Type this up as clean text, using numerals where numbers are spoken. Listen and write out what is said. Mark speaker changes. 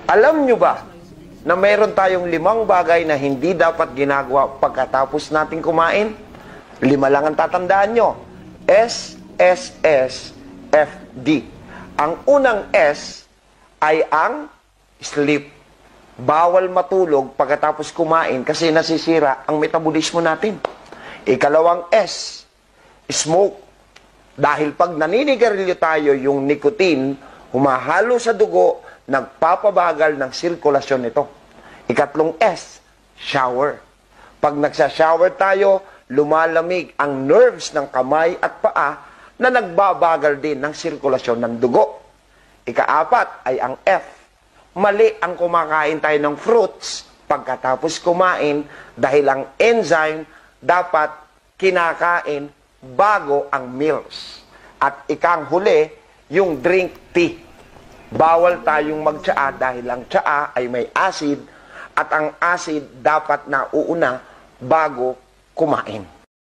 Speaker 1: Alam nyo ba na mayroon tayong 5 bagay na hindi dapat ginagawa pagkatapos natin kumain? 5 lang ang tatandaan nyo. S, S, S, F, D. Ang unang S ay ang sleep. Bawal matulog pagkatapos kumain kasi nasisira ang metabolismo natin. Ikalawang S, smoke. Dahil pag naninigarilyo tayo, yung nicotine, humahalo sa dugo, nagpapabagal ng sirkulasyon nito. Ikatlong S, shower. Pag nagsa-shower tayo, lumalamig ang nerves ng kamay at paa na nagbabagal din ng sirkulasyon ng dugo. Ikaapat ay ang F. Mali ang kumakain tayo ng fruits pagkatapos kumain dahil ang enzyme dapat kinakain bago ang meals. At ikang huli, yung drink tea. Bawal tayong magtsaa dahil ang tsaa ay may acid at ang acid dapat na uuna bago kumain.